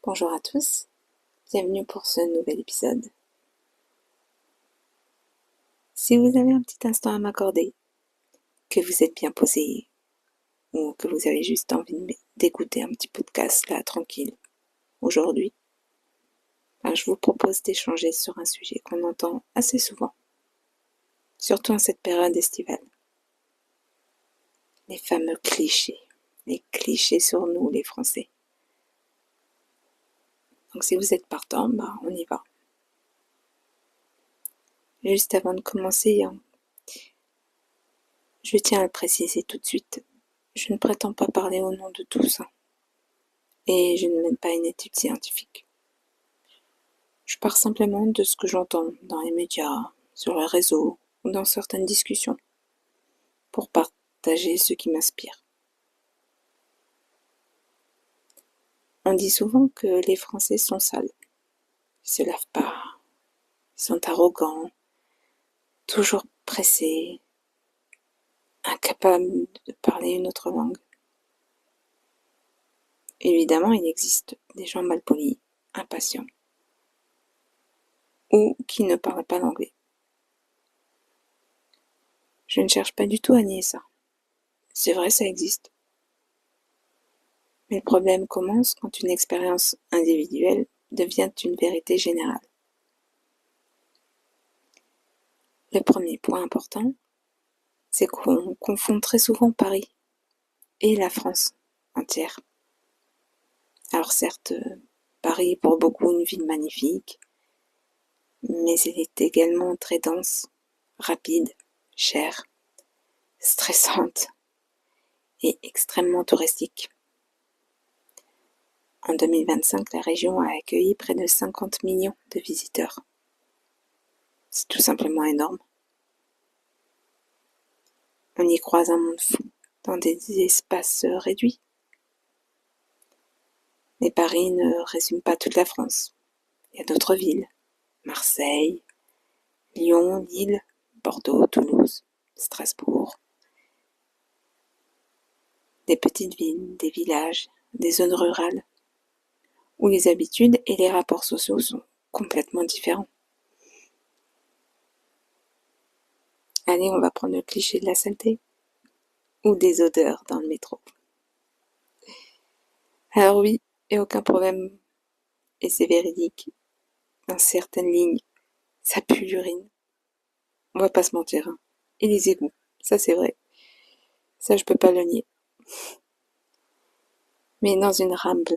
Bonjour à tous, bienvenue pour ce nouvel épisode. Si vous avez un petit instant à m'accorder, que vous êtes bien posé ou que vous avez juste envie d'écouter un petit podcast là tranquille aujourd'hui, je vous propose d'échanger sur un sujet qu'on entend assez souvent, surtout en cette période estivale. Les fameux clichés, les clichés sur nous les Français. Donc si vous êtes partant, on y va. Juste avant de commencer, je tiens à le préciser tout de suite, je ne prétends pas parler au nom de tous, et je ne mène pas une étude scientifique. Je pars simplement de ce que j'entends dans les médias, sur les réseaux ou dans certaines discussions, pour partager ce qui m'inspire. On dit souvent que les Français sont sales, ils se lavent pas, ils sont arrogants, toujours pressés, incapables de parler une autre langue. Évidemment, il existe des gens malpolis, impatients, ou qui ne parlent pas l'anglais. Je ne cherche pas du tout à nier ça. C'est vrai, ça existe. Mais le problème commence quand une expérience individuelle devient une vérité générale. Le premier point important, c'est qu'on confond très souvent Paris et la France entière. Alors certes, Paris est pour beaucoup une ville magnifique, mais elle est également très dense, rapide, chère, stressante et extrêmement touristique. En 2025, la région a accueilli près de 50 millions de visiteurs. C'est tout simplement énorme. On y croise un monde fou dans des espaces réduits. Mais Paris ne résume pas toute la France. Il y a d'autres villes, Marseille, Lyon, Lille, Bordeaux, Toulouse, Strasbourg. Des petites villes, des villages, des zones rurales, où les habitudes et les rapports sociaux sont complètement différents. Allez, on va prendre le cliché de la saleté ou des odeurs dans le métro. Alors oui, il n'y a aucun problème, et c'est véridique, dans certaines lignes, ça pue l'urine. On va pas se mentir, hein. Et les égouts, ça c'est vrai. Ça je peux pas le nier. Mais dans une rame